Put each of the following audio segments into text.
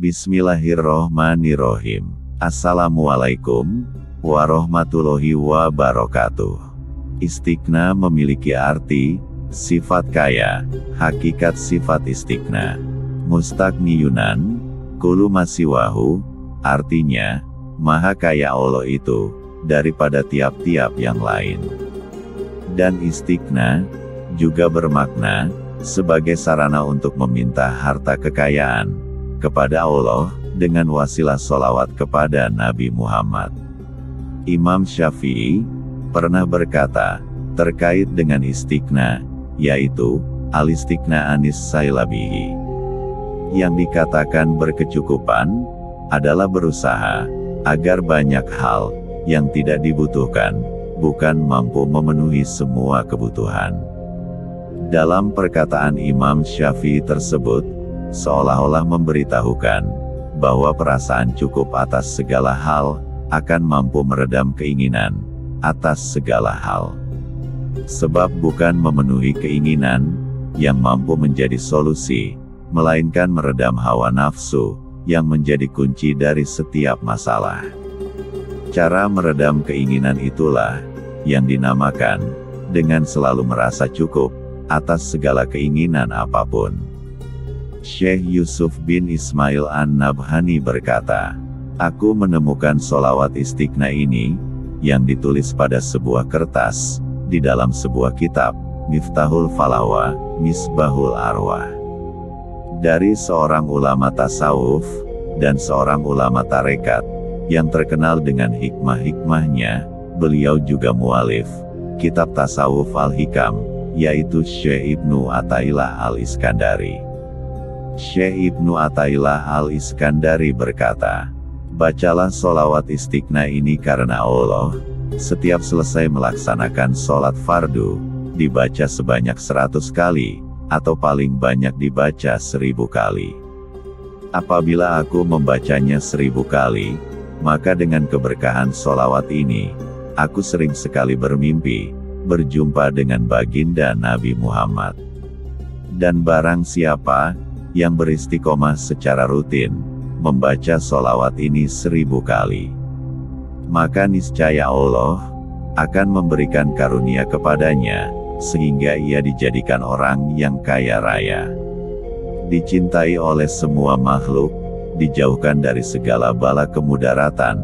Bismillahirrohmanirrohim. Assalamualaikum warahmatullahi wabarakatuh. Istighna memiliki arti, sifat kaya, hakikat sifat istighna. Mustaghniyunan, kulu masiwahu, artinya, maha kaya Allah itu, daripada tiap-tiap yang lain. Dan istighna, juga bermakna, sebagai sarana untuk meminta harta kekayaan, kepada Allah, dengan wasilah sholawat kepada Nabi Muhammad. Imam Syafi'i, pernah berkata, terkait dengan istighna, yaitu, al-istighna anis sailabihi. Yang dikatakan berkecukupan, adalah berusaha, agar banyak hal, yang tidak dibutuhkan, bukan mampu memenuhi semua kebutuhan. Dalam perkataan Imam Syafi'i tersebut, seolah-olah memberitahukan, bahwa perasaan cukup atas segala hal, akan mampu meredam keinginan, atas segala hal. Sebab bukan memenuhi keinginan, yang mampu menjadi solusi, melainkan meredam hawa nafsu, yang menjadi kunci dari setiap masalah. Cara meredam keinginan itulah, yang dinamakan, dengan selalu merasa cukup, atas segala keinginan apapun. Syekh Yusuf bin Ismail An-Nabhani berkata, aku menemukan sholawat istighna ini, yang ditulis pada sebuah kertas, di dalam sebuah kitab, Miftahul Falawa, Misbahul Arwah. Dari seorang ulama tasawuf, dan seorang ulama tarekat, yang terkenal dengan hikmah-hikmahnya, beliau juga mualif, kitab tasawuf al-hikam, yaitu Syekh Ibnu Athaillah al-Iskandari. Syekh Ibnu Athaillah al-Iskandari berkata, bacalah sholawat istighna ini karena Allah, setiap selesai melaksanakan sholat fardu, dibaca sebanyak 100 kali, atau paling banyak dibaca 1000 kali. Apabila aku membacanya 1000 kali, maka dengan keberkahan sholawat ini, aku sering sekali bermimpi, berjumpa dengan baginda Nabi Muhammad. Dan barang siapa, yang beristiqomah secara rutin, membaca sholawat ini 1000 kali, maka niscaya Allah, akan memberikan karunia kepadanya, sehingga ia dijadikan orang yang kaya raya. Dicintai oleh semua makhluk, dijauhkan dari segala bala kemudaratan,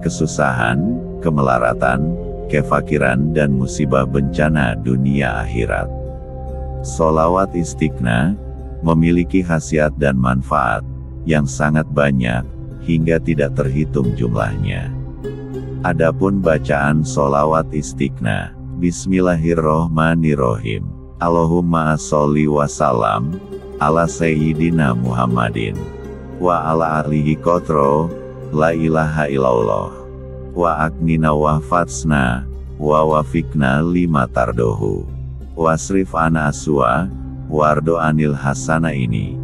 kesusahan, kemelaratan, kefakiran dan musibah bencana dunia akhirat. Sholawat istighna, memiliki khasiat dan manfaat, yang sangat banyak, hingga tidak terhitung jumlahnya. Adapun bacaan sholawat istighna, Bismillahirrohmanirrohim. Allahumma sholli wa sallam, ala sayyidina Muhammadin, wa ala alihi qotro, la ilaha illallah. Wa aknina wa fatsna, wa wafikna lima tardohu. Wasrif ana aswa, wardo anil hasana ini.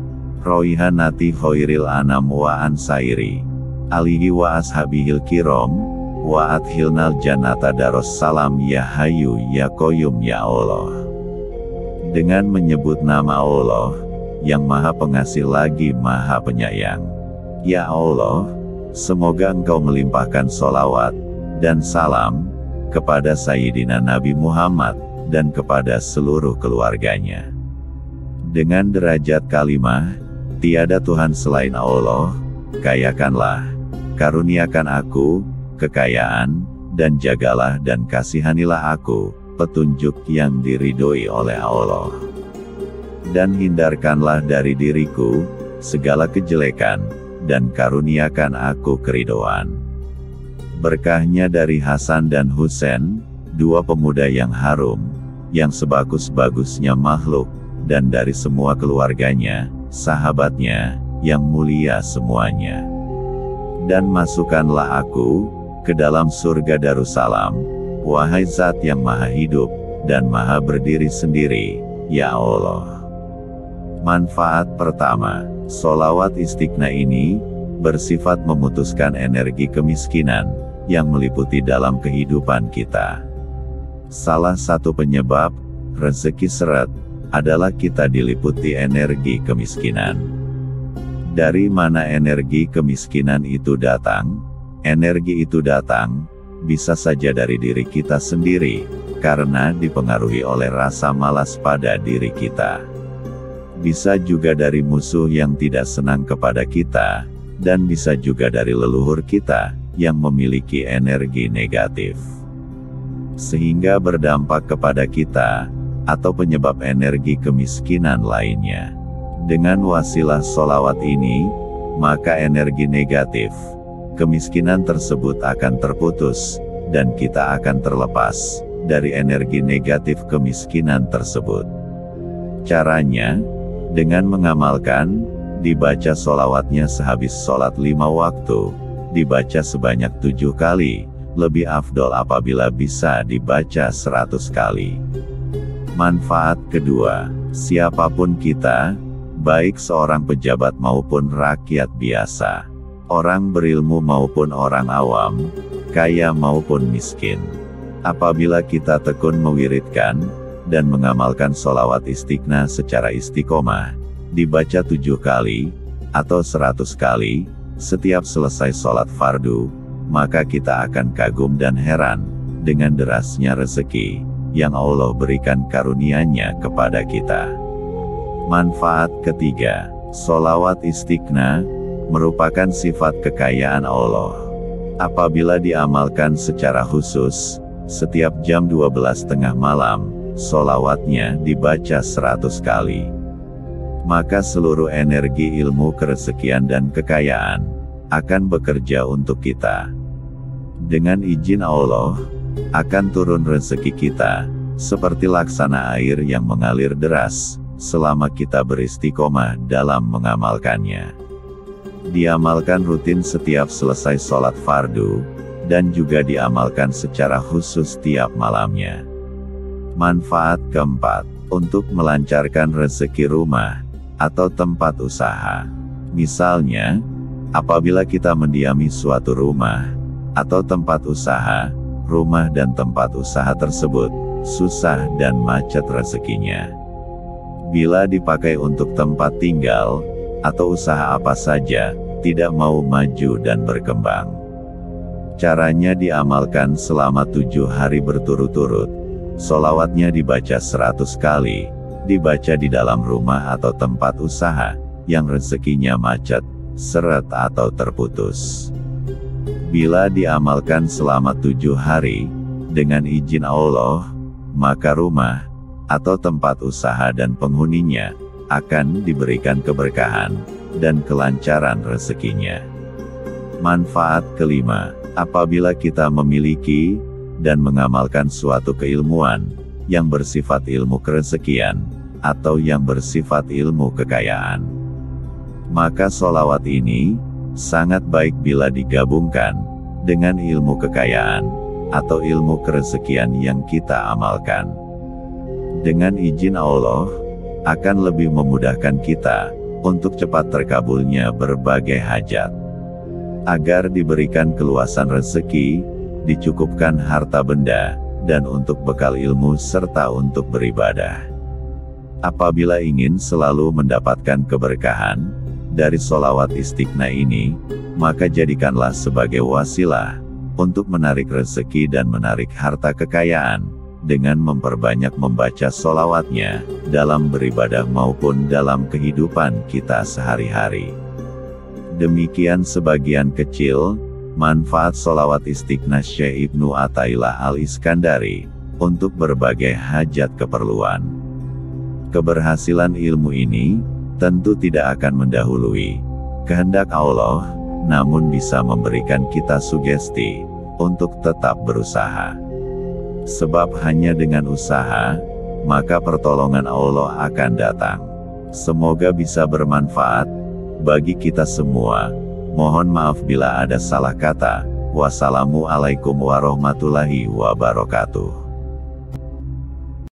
Roihanati khairil anam wa ansairi. Alihi wa ashabihil kiram, wa adkhilnal jannata daros salam ya hayu ya qayyum ya Allah. Dengan menyebut nama Allah, yang maha pengasih lagi maha penyayang. Ya Allah, semoga Engkau melimpahkan sholawat, dan salam, kepada Sayyidina Nabi Muhammad, dan kepada seluruh keluarganya. Dengan derajat kalimah, tiada Tuhan selain Allah, kayakanlah, karuniakan aku, kekayaan, dan jagalah dan kasihanilah aku, petunjuk yang diridhoi oleh Allah. Dan hindarkanlah dari diriku, segala kejelekan, dan karuniakan aku keridhaan. Berkahnya dari Hasan dan Husain, dua pemuda yang harum, yang sebagus-bagusnya makhluk, dan dari semua keluarganya, sahabatnya, yang mulia semuanya. Dan masukkanlah aku, ke dalam surga Darussalam, wahai Zat yang maha hidup, dan maha berdiri sendiri, ya Allah. Manfaat pertama, sholawat istighna ini, bersifat memutuskan energi kemiskinan, yang meliputi dalam kehidupan kita. Salah satu penyebab, rezeki seret, adalah kita diliputi energi kemiskinan. Dari mana energi kemiskinan itu datang? Energi itu datang, bisa saja dari diri kita sendiri, karena dipengaruhi oleh rasa malas pada diri kita. Bisa juga dari musuh yang tidak senang kepada kita, dan bisa juga dari leluhur kita, yang memiliki energi negatif. Sehingga berdampak kepada kita, atau penyebab energi kemiskinan lainnya. Dengan wasilah sholawat ini, maka energi negatif, kemiskinan tersebut akan terputus, dan kita akan terlepas dari energi negatif kemiskinan tersebut. Caranya, dengan mengamalkan, dibaca sholawatnya sehabis sholat 5 waktu, dibaca sebanyak 7 kali, lebih afdol apabila bisa dibaca 100 kali. Manfaat kedua, siapapun kita, baik seorang pejabat maupun rakyat biasa, orang berilmu maupun orang awam, kaya maupun miskin. Apabila kita tekun mewiridkan, dan mengamalkan sholawat istighna secara istiqomah, dibaca 7 kali, atau 100 kali, setiap selesai sholat fardu, maka kita akan kagum dan heran, dengan derasnya rezeki, yang Allah berikan karunia-Nya kepada kita. Manfaat ketiga, sholawat istighna, merupakan sifat kekayaan Allah. Apabila diamalkan secara khusus, setiap jam 12:30 malam, sholawatnya dibaca 100 kali. Maka seluruh energi ilmu kerezekian dan kekayaan, akan bekerja untuk kita. Dengan izin Allah, akan turun rezeki kita, seperti laksana air yang mengalir deras, selama kita beristiqomah dalam mengamalkannya. Diamalkan rutin setiap selesai sholat fardu, dan juga diamalkan secara khusus tiap malamnya. Manfaat keempat, untuk melancarkan rezeki rumah, atau tempat usaha. Misalnya, apabila kita mendiami suatu rumah, atau tempat usaha, rumah dan tempat usaha tersebut, susah dan macet rezekinya. Bila dipakai untuk tempat tinggal, atau usaha apa saja, tidak mau maju dan berkembang. Caranya diamalkan selama 7 hari berturut-turut, sholawatnya dibaca 100 kali, dibaca di dalam rumah atau tempat usaha, yang rezekinya macet, seret atau terputus. Bila diamalkan selama 7 hari, dengan izin Allah, maka rumah, atau tempat usaha dan penghuninya, akan diberikan keberkahan, dan kelancaran rezekinya. Manfaat kelima, apabila kita memiliki, dan mengamalkan suatu keilmuan, yang bersifat ilmu kerezekian, atau yang bersifat ilmu kekayaan. Maka sholawat ini, sangat baik bila digabungkan, dengan ilmu kekayaan, atau ilmu kerezekian yang kita amalkan. Dengan izin Allah, akan lebih memudahkan kita, untuk cepat terkabulnya berbagai hajat. Agar diberikan keluasan rezeki, dicukupkan harta benda, dan untuk bekal ilmu serta untuk beribadah. Apabila ingin selalu mendapatkan keberkahan, dari sholawat istighna ini, maka jadikanlah sebagai wasilah, untuk menarik rezeki dan menarik harta kekayaan, dengan memperbanyak membaca sholawatnya, dalam beribadah maupun dalam kehidupan kita sehari-hari. Demikian sebagian kecil, manfaat sholawat istighna Syekh Ibnu Athaillah Al-Iskandari, untuk berbagai hajat keperluan. Keberhasilan ilmu ini, tentu tidak akan mendahului kehendak Allah, namun bisa memberikan kita sugesti, untuk tetap berusaha. Sebab hanya dengan usaha, maka pertolongan Allah akan datang. Semoga bisa bermanfaat, bagi kita semua. Mohon maaf bila ada salah kata. Wassalamualaikum warahmatullahi wabarakatuh.